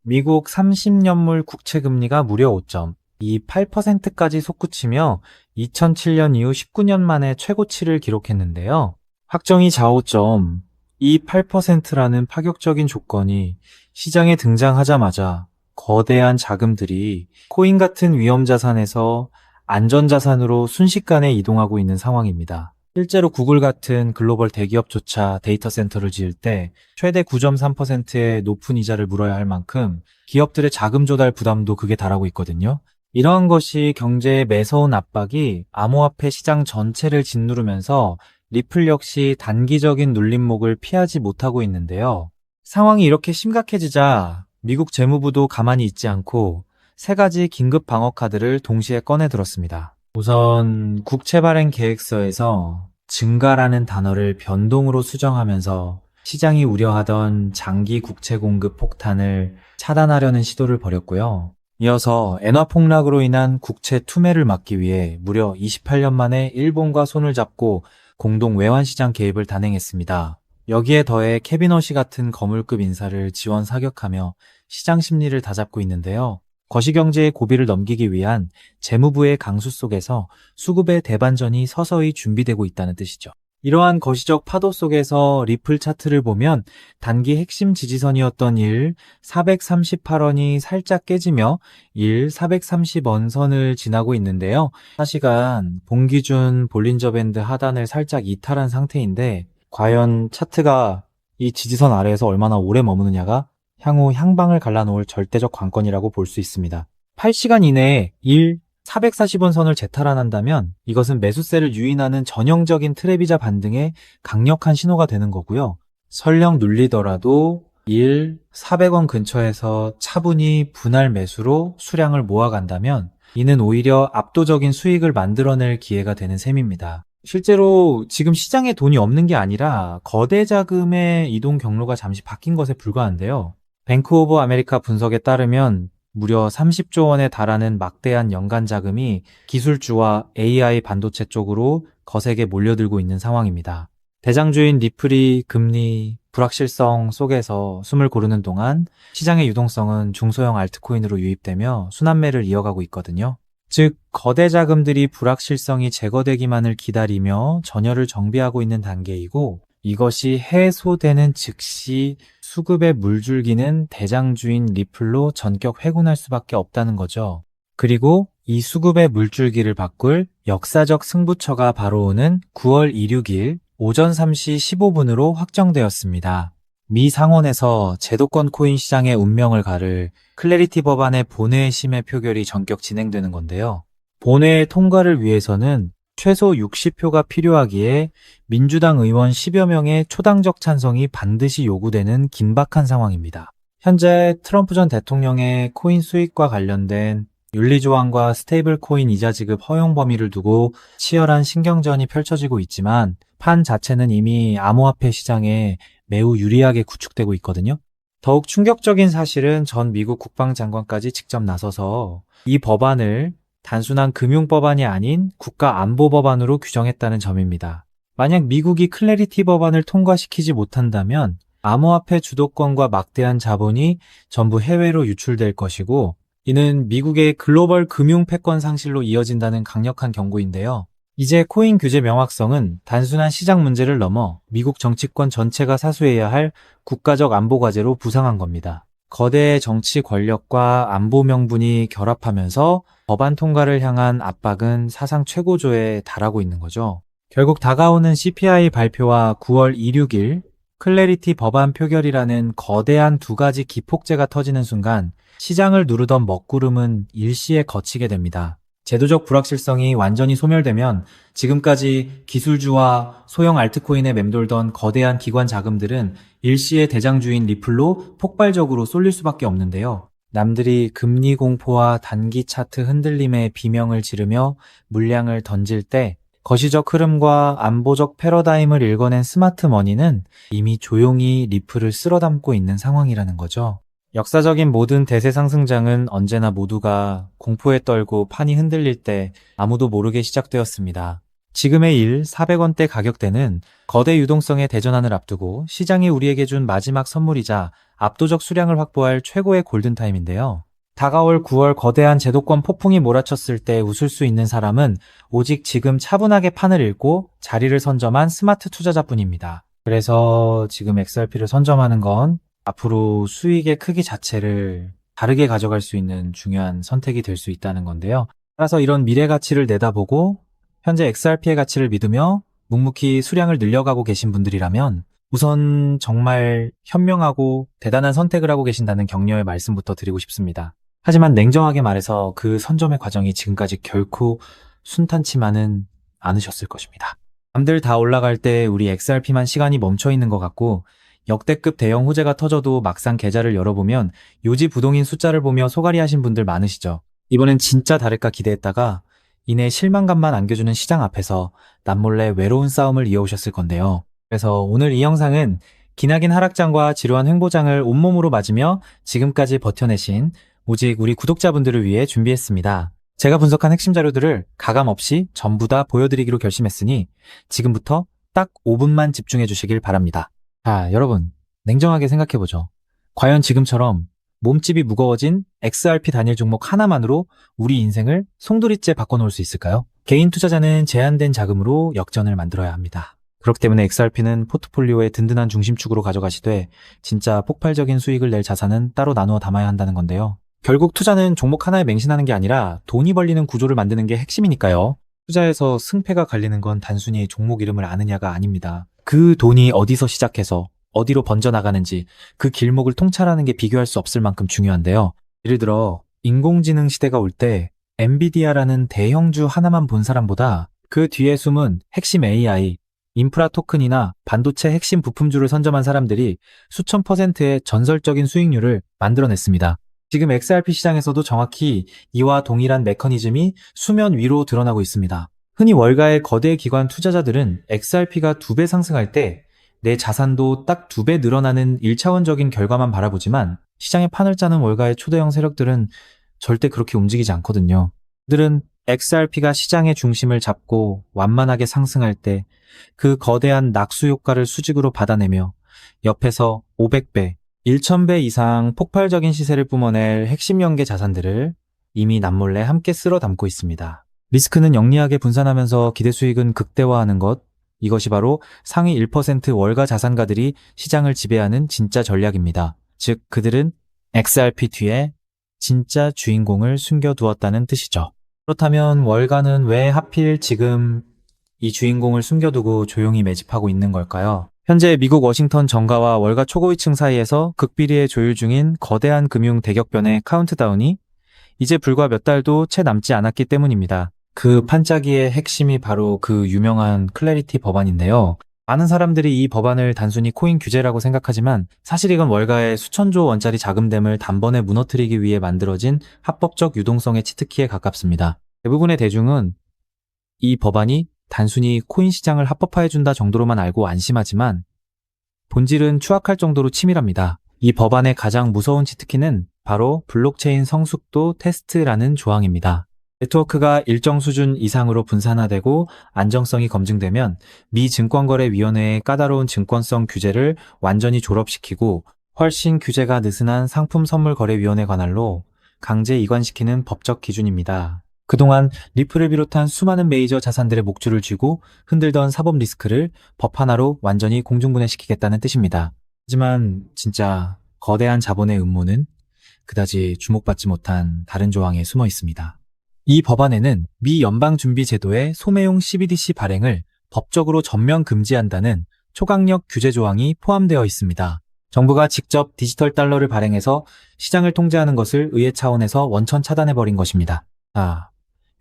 미국 30년물 국채 금리가 무려 5.28%까지 솟구치며 2007년 이후 19년 만에 최고치를 기록했는데요. 확정이 좌우 28%라는 파격적인 조건이 시장에 등장하자마자 거대한 자금들이 코인 같은 위험자산에서 안전자산으로 순식간에 이동하고 있는 상황입니다. 실제로 구글 같은 글로벌 대기업조차 데이터 센터를 지을 때 최대 9.3%의 높은 이자를 물어야 할 만큼 기업들의 자금 조달 부담도 극에 달하고 있거든요. 이러한 것이 경제의 매서운 압박이 암호화폐 시장 전체를 짓누르면서 리플 역시 단기적인 눌림목을 피하지 못하고 있는데요. 상황이 이렇게 심각해지자 미국 재무부도 가만히 있지 않고 세 가지 긴급 방어 카드를 동시에 꺼내 들었습니다. 우선 국채 발행 계획서에서 증가라는 단어를 변동으로 수정하면서 시장이 우려하던 장기 국채 공급 폭탄을 차단하려는 시도를 벌였고요. 이어서 엔화 폭락으로 인한 국채 투매를 막기 위해 무려 28년 만에 일본과 손을 잡고 공동 외환시장 개입을 단행했습니다. 여기에 더해 케빈 허시 같은 거물급 인사를 지원 사격하며 시장 심리를 다잡고 있는데요. 거시경제의 고비를 넘기기 위한 재무부의 강수 속에서 수급의 대반전이 서서히 준비되고 있다는 뜻이죠. 이러한 거시적 파도 속에서 리플 차트를 보면 단기 핵심 지지선이었던 438원이 살짝 깨지며 430원 선을 지나고 있는데요. 4시간 봉기준 볼린저 밴드 하단을 살짝 이탈한 상태인데 과연 차트가 이 지지선 아래에서 얼마나 오래 머무느냐가 향후 향방을 갈라놓을 절대적 관건이라고 볼 수 있습니다. 8시간 이내에 440원 선을 재탈환한다면 이것은 매수세를 유인하는 전형적인 트랩이자 반등의 강력한 신호가 되는 거고요. 설령 눌리더라도 400원 근처에서 차분히 분할 매수로 수량을 모아간다면 이는 오히려 압도적인 수익을 만들어낼 기회가 되는 셈입니다. 실제로 지금 시장에 돈이 없는 게 아니라 거대 자금의 이동 경로가 잠시 바뀐 것에 불과한데요. 뱅크 오브 아메리카 분석에 따르면 무려 30조 원에 달하는 막대한 연간 자금이 기술주와 AI 반도체 쪽으로 거세게 몰려들고 있는 상황입니다. 대장주인 리플이 금리 불확실성 속에서 숨을 고르는 동안 시장의 유동성은 중소형 알트코인으로 유입되며 순환매를 이어가고 있거든요. 즉, 거대 자금들이 불확실성이 제거되기만을 기다리며 전열을 정비하고 있는 단계이고 이것이 해소되는 즉시 수급의 물줄기는 대장주인 리플로 전격 회군할 수밖에 없다는 거죠. 그리고 이 수급의 물줄기를 바꿀 역사적 승부처가 바로 오는 9월 26일 오전 3시 15분으로 확정되었습니다. 미 상원에서 제도권 코인 시장의 운명을 가를 클래리티 법안의 본회의 심의 표결이 전격 진행되는 건데요. 본회의 통과를 위해서는 최소 60표가 필요하기에 민주당 의원 10여 명의 초당적 찬성이 반드시 요구되는 긴박한 상황입니다. 현재 트럼프 전 대통령의 코인 수익과 관련된 윤리조항과 스테이블 코인 이자 지급 허용 범위를 두고 치열한 신경전이 펼쳐지고 있지만 판 자체는 이미 암호화폐 시장에 매우 유리하게 구축되고 있거든요. 더욱 충격적인 사실은 전 미국 국방장관까지 직접 나서서 이 법안을 단순한 금융법안이 아닌 국가안보법안으로 규정했다는 점입니다. 만약 미국이 클래리티 법안을 통과시키지 못한다면 암호화폐 주도권과 막대한 자본이 전부 해외로 유출될 것이고 이는 미국의 글로벌 금융 패권 상실로 이어진다는 강력한 경고인데요. 이제 코인 규제 명확성은 단순한 시장 문제를 넘어 미국 정치권 전체가 사수해야 할 국가적 안보 과제로 부상한 겁니다. 거대 정치 권력과 안보 명분이 결합하면서 법안 통과를 향한 압박은 사상 최고조에 달하고 있는 거죠. 결국 다가오는 CPI 발표와 9월 26일 클래리티 법안 표결이라는 거대한 두 가지 기폭제가 터지는 순간 시장을 누르던 먹구름은 일시에 걷히게 됩니다. 제도적 불확실성이 완전히 소멸되면 지금까지 기술주와 소형 알트코인에 맴돌던 거대한 기관 자금들은 일시에 대장주인 리플로 폭발적으로 쏠릴 수밖에 없는데요. 남들이 금리 공포와 단기 차트 흔들림에 비명을 지르며 물량을 던질 때 거시적 흐름과 안보적 패러다임을 읽어낸 스마트 머니는 이미 조용히 리플을 쓸어담고 있는 상황이라는 거죠. 역사적인 모든 대세 상승장은 언제나 모두가 공포에 떨고 판이 흔들릴 때 아무도 모르게 시작되었습니다. 지금의 400원대 가격대는 거대 유동성의 대전환을 앞두고 시장이 우리에게 준 마지막 선물이자 압도적 수량을 확보할 최고의 골든타임인데요. 다가올 9월 거대한 제도권 폭풍이 몰아쳤을 때 웃을 수 있는 사람은 오직 지금 차분하게 판을 읽고 자리를 선점한 스마트 투자자뿐입니다. 그래서 지금 XRP를 선점하는 건 앞으로 수익의 크기 자체를 다르게 가져갈 수 있는 중요한 선택이 될 수 있다는 건데요. 따라서 이런 미래 가치를 내다보고 현재 XRP의 가치를 믿으며 묵묵히 수량을 늘려가고 계신 분들이라면 우선 정말 현명하고 대단한 선택을 하고 계신다는 격려의 말씀부터 드리고 싶습니다. 하지만 냉정하게 말해서 그 선점의 과정이 지금까지 결코 순탄치만은 않으셨을 것입니다. 남들 다 올라갈 때 우리 XRP만 시간이 멈춰 있는 것 같고 역대급 대형 호재가 터져도 막상 계좌를 열어보면 요지 부동인 숫자를 보며 소갈이 하신 분들 많으시죠. 이번엔 진짜 다를까 기대했다가 이내 실망감만 안겨주는 시장 앞에서 남몰래 외로운 싸움을 이어오셨을 건데요. 그래서 오늘 이 영상은 기나긴 하락장과 지루한 횡보장을 온몸으로 맞으며 지금까지 버텨내신 오직 우리 구독자분들을 위해 준비했습니다. 제가 분석한 핵심 자료들을 가감 없이 전부 다 보여드리기로 결심했으니 지금부터 딱 5분만 집중해 주시길 바랍니다. 자, 여러분, 냉정하게 생각해보죠. 과연 지금처럼 몸집이 무거워진 XRP 단일 종목 하나만으로 우리 인생을 송두리째 바꿔놓을 수 있을까요? 개인 투자자는 제한된 자금으로 역전을 만들어야 합니다. 그렇기 때문에 XRP는 포트폴리오의 든든한 중심축으로 가져가시되 진짜 폭발적인 수익을 낼 자산은 따로 나누어 담아야 한다는 건데요. 결국 투자는 종목 하나에 맹신하는 게 아니라 돈이 벌리는 구조를 만드는 게 핵심이니까요. 투자에서 승패가 갈리는 건 단순히 종목 이름을 아느냐가 아닙니다. 그 돈이 어디서 시작해서 어디로 번져나가는지 그 길목을 통찰하는 게 비교할 수 없을 만큼 중요한데요. 예를 들어 인공지능 시대가 올 때 엔비디아라는 대형주 하나만 본 사람보다 그 뒤에 숨은 핵심 AI, 인프라 토큰이나 반도체 핵심 부품주를 선점한 사람들이 수천 %의 전설적인 수익률을 만들어냈습니다. 지금 XRP 시장에서도 정확히 이와 동일한 메커니즘이 수면 위로 드러나고 있습니다. 흔히 월가의 거대 기관 투자자들은 XRP가 2배 상승할 때 내 자산도 딱 2배 늘어나는 1차원적인 결과만 바라보지만 시장의 판을 짜는 월가의 초대형 세력들은 절대 그렇게 움직이지 않거든요. 그들은 XRP가 시장의 중심을 잡고 완만하게 상승할 때 그 거대한 낙수 효과를 수직으로 받아내며 옆에서 500배, 1000배 이상 폭발적인 시세를 뿜어낼 핵심 연계 자산들을 이미 남몰래 함께 쓸어 담고 있습니다. 리스크는 영리하게 분산하면서 기대 수익은 극대화하는 것, 이것이 바로 상위 1% 월가 자산가들이 시장을 지배하는 진짜 전략입니다. 즉 그들은 XRP 뒤에 진짜 주인공을 숨겨두었다는 뜻이죠. 그렇다면 월가는 왜 하필 지금 이 주인공을 숨겨두고 조용히 매집하고 있는 걸까요? 현재 미국 워싱턴 정가와 월가 초고위층 사이에서 극비리에 조율 중인 거대한 금융 대격변의 카운트다운이 이제 불과 몇 달도 채 남지 않았기 때문입니다. 그 판짜기의 핵심이 바로 그 유명한 클래리티 법안인데요. 많은 사람들이 이 법안을 단순히 코인 규제라고 생각하지만 사실 이건 월가의 수천조 원짜리 자금댐을 단번에 무너뜨리기 위해 만들어진 합법적 유동성의 치트키에 가깝습니다. 대부분의 대중은 이 법안이 단순히 코인 시장을 합법화해준다 정도로만 알고 안심하지만 본질은 추악할 정도로 치밀합니다. 이 법안의 가장 무서운 치트키는 바로 블록체인 성숙도 테스트라는 조항입니다. 네트워크가 일정 수준 이상으로 분산화되고 안정성이 검증되면 미 증권거래위원회의 까다로운 증권성 규제를 완전히 졸업시키고 훨씬 규제가 느슨한 상품선물거래위원회 관할로 강제 이관시키는 법적 기준입니다. 그동안 리플을 비롯한 수많은 메이저 자산들의 목줄을 쥐고 흔들던 사법 리스크를 법 하나로 완전히 공중분해시키겠다는 뜻입니다. 하지만 진짜 거대한 자본의 음모는 그다지 주목받지 못한 다른 조항에 숨어 있습니다. 이 법안에는 미 연방준비제도의 소매용 CBDC 발행을 법적으로 전면 금지한다는 초강력 규제 조항이 포함되어 있습니다. 정부가 직접 디지털 달러를 발행해서 시장을 통제하는 것을 의회 차원에서 원천 차단해버린 것입니다.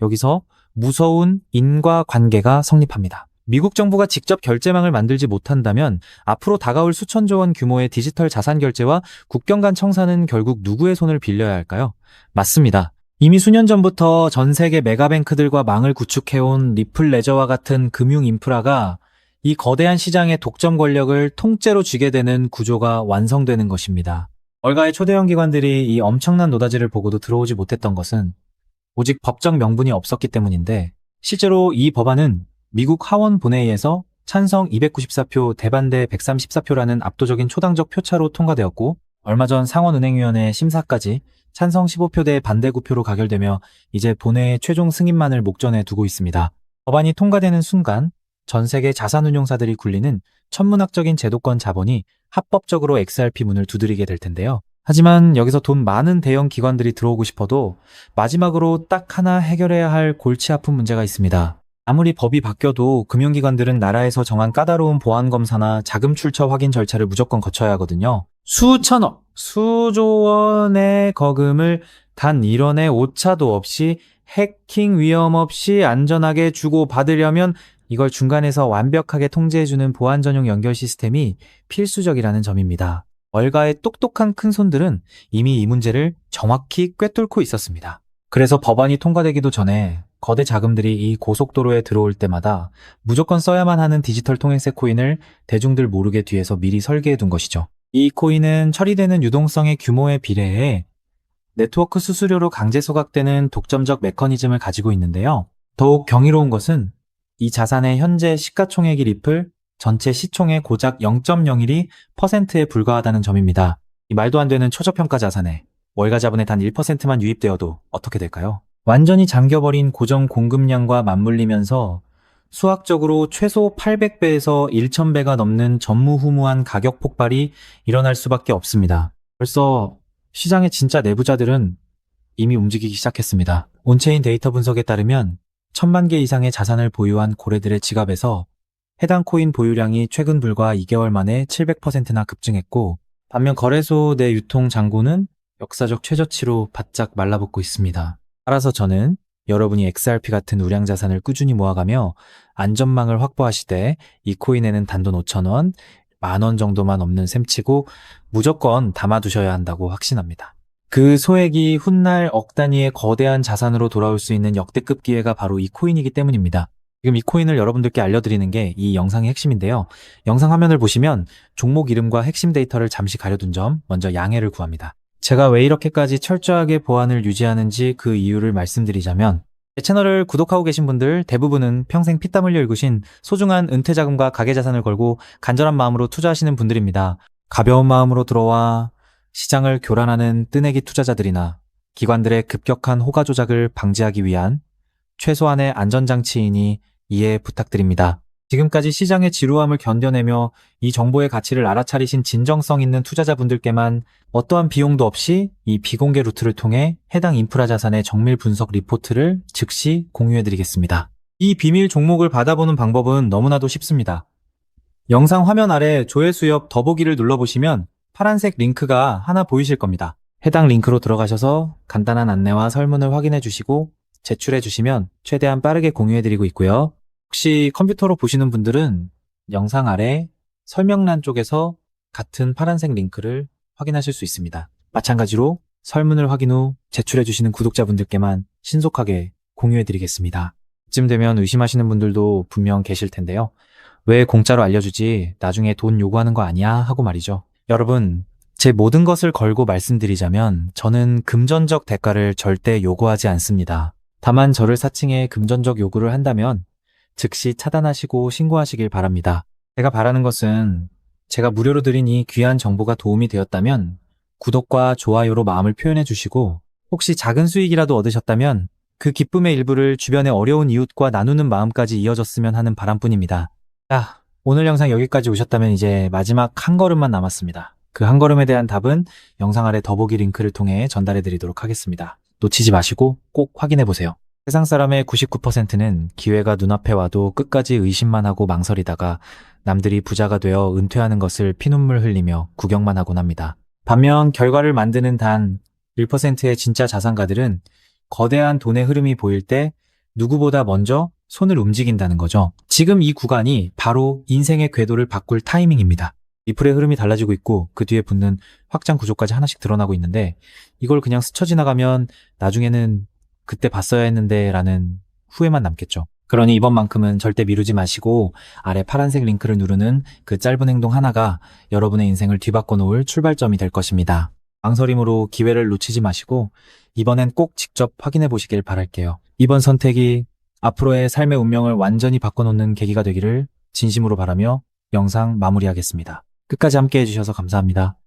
여기서 무서운 인과관계가 성립합니다. 미국 정부가 직접 결제망을 만들지 못한다면 앞으로 다가올 수천조 원 규모의 디지털 자산 결제와 국경 간 청산은 결국 누구의 손을 빌려야 할까요? 맞습니다. 이미 수년 전부터 전 세계 메가뱅크들과 망을 구축해온 리플 레저와 같은 금융 인프라가 이 거대한 시장의 독점 권력을 통째로 쥐게 되는 구조가 완성되는 것입니다. 월가의 초대형 기관들이 이 엄청난 노다지를 보고도 들어오지 못했던 것은 오직 법적 명분이 없었기 때문인데 실제로 이 법안은 미국 하원 본회의에서 찬성 294표, 대반대 134표라는 압도적인 초당적 표차로 통과되었고 얼마 전 상원은행위원회 심사까지 찬성 15표 대 반대 9표로 가결되며 이제 본회의 최종 승인만을 목전에 두고 있습니다. 법안이 통과되는 순간 전 세계 자산운용사들이 굴리는 천문학적인 제도권 자본이 합법적으로 XRP 문을 두드리게 될 텐데요. 하지만 여기서 돈 많은 대형 기관들이 들어오고 싶어도 마지막으로 딱 하나 해결해야 할 골치 아픈 문제가 있습니다. 아무리 법이 바뀌어도 금융기관들은 나라에서 정한 까다로운 보안검사나 자금 출처 확인 절차를 무조건 거쳐야 하거든요. 수천억, 수조 원의 거금을 단 1원의 오차도 없이 해킹 위험 없이 안전하게 주고받으려면 이걸 중간에서 완벽하게 통제해주는 보안 전용 연결 시스템이 필수적이라는 점입니다. 월가의 똑똑한 큰손들은 이미 이 문제를 정확히 꿰뚫고 있었습니다. 그래서 법안이 통과되기도 전에 거대 자금들이 이 고속도로에 들어올 때마다 무조건 써야만 하는 디지털 통행세 코인을 대중들 모르게 뒤에서 미리 설계해 둔 것이죠. 이 코인은 처리되는 유동성의 규모에 비례해 네트워크 수수료로 강제 소각되는 독점적 메커니즘을 가지고 있는데요. 더욱 경이로운 것은 이 자산의 현재 시가총액이 리플 전체 시총의 고작 0.01%에 불과하다는 점입니다. 이 말도 안 되는 초저평가 자산에 월가 자본의 단 1%만 유입되어도 어떻게 될까요? 완전히 잠겨버린 고정 공급량과 맞물리면서 수학적으로 최소 800배에서 1000배가 넘는 전무후무한 가격 폭발이 일어날 수밖에 없습니다. 벌써 시장의 진짜 내부자들은 이미 움직이기 시작했습니다. 온체인 데이터 분석에 따르면 1000만 개 이상의 자산을 보유한 고래들의 지갑에서 해당 코인 보유량이 최근 불과 2개월 만에 700%나 급증했고, 반면 거래소 내 유통 잔고는 역사적 최저치로 바짝 말라붙고 있습니다. 따라서 저는 여러분이 XRP 같은 우량 자산을 꾸준히 모아가며 안전망을 확보하시되 이 코인에는 단돈 5,000원, 10,000원 정도만 없는 셈치고 무조건 담아두셔야 한다고 확신합니다. 그 소액이 훗날 억 단위의 거대한 자산으로 돌아올 수 있는 역대급 기회가 바로 이 코인이기 때문입니다. 지금 이 코인을 여러분들께 알려드리는 게 이 영상의 핵심인데요. 영상 화면을 보시면 종목 이름과 핵심 데이터를 잠시 가려둔 점 먼저 양해를 구합니다. 제가 왜 이렇게까지 철저하게 보안을 유지하는지 그 이유를 말씀드리자면, 제 채널을 구독하고 계신 분들 대부분은 평생 피땀 흘려 일구신 소중한 은퇴자금과 가계자산을 걸고 간절한 마음으로 투자하시는 분들입니다. 가벼운 마음으로 들어와 시장을 교란하는 뜨내기 투자자들이나 기관들의 급격한 호가 조작을 방지하기 위한 최소한의 안전장치이니 이해 부탁드립니다. 지금까지 시장의 지루함을 견뎌내며 이 정보의 가치를 알아차리신 진정성 있는 투자자분들께만 어떠한 비용도 없이 이 비공개 루트를 통해 해당 인프라 자산의 정밀 분석 리포트를 즉시 공유해드리겠습니다. 이 비밀 종목을 받아보는 방법은 너무나도 쉽습니다. 영상 화면 아래 조회수 옆 더보기를 눌러보시면 파란색 링크가 하나 보이실 겁니다. 해당 링크로 들어가셔서 간단한 안내와 설문을 확인해 주시고 제출해 주시면 최대한 빠르게 공유해드리고 있고요. 혹시 컴퓨터로 보시는 분들은 영상 아래 설명란 쪽에서 같은 파란색 링크를 확인하실 수 있습니다. 마찬가지로 설문을 확인 후 제출해 주시는 구독자분들께만 신속하게 공유해 드리겠습니다. 이쯤 되면 의심하시는 분들도 분명 계실 텐데요. 왜 공짜로 알려주지? 나중에 돈 요구하는 거 아니야? 하고 말이죠. 여러분, 제 모든 것을 걸고 말씀드리자면 저는 금전적 대가를 절대 요구하지 않습니다. 다만 저를 사칭해 금전적 요구를 한다면 즉시 차단하시고 신고하시길 바랍니다. 제가 바라는 것은 제가 무료로 드린 이 귀한 정보가 도움이 되었다면 구독과 좋아요로 마음을 표현해 주시고, 혹시 작은 수익이라도 얻으셨다면 그 기쁨의 일부를 주변의 어려운 이웃과 나누는 마음까지 이어졌으면 하는 바람뿐입니다. 자, 오늘 영상 여기까지 오셨다면 이제 마지막 한 걸음만 남았습니다. 그 한 걸음에 대한 답은 영상 아래 더보기 링크를 통해 전달해 드리도록 하겠습니다. 놓치지 마시고 꼭 확인해 보세요. 세상 사람의 99%는 기회가 눈앞에 와도 끝까지 의심만 하고 망설이다가 남들이 부자가 되어 은퇴하는 것을 피눈물 흘리며 구경만 하곤 합니다. 반면 결과를 만드는 단 1%의 진짜 자산가들은 거대한 돈의 흐름이 보일 때 누구보다 먼저 손을 움직인다는 거죠. 지금 이 구간이 바로 인생의 궤도를 바꿀 타이밍입니다. 리플의 흐름이 달라지고 있고 그 뒤에 붙는 확장 구조까지 하나씩 드러나고 있는데, 이걸 그냥 스쳐 지나가면 나중에는 그때 봤어야 했는데 라는 후회만 남겠죠. 그러니 이번만큼은 절대 미루지 마시고 아래 파란색 링크를 누르는 그 짧은 행동 하나가 여러분의 인생을 뒤바꿔 놓을 출발점이 될 것입니다. 망설임으로 기회를 놓치지 마시고 이번엔 꼭 직접 확인해 보시길 바랄게요. 이번 선택이 앞으로의 삶의 운명을 완전히 바꿔놓는 계기가 되기를 진심으로 바라며 영상 마무리하겠습니다. 끝까지 함께 해주셔서 감사합니다.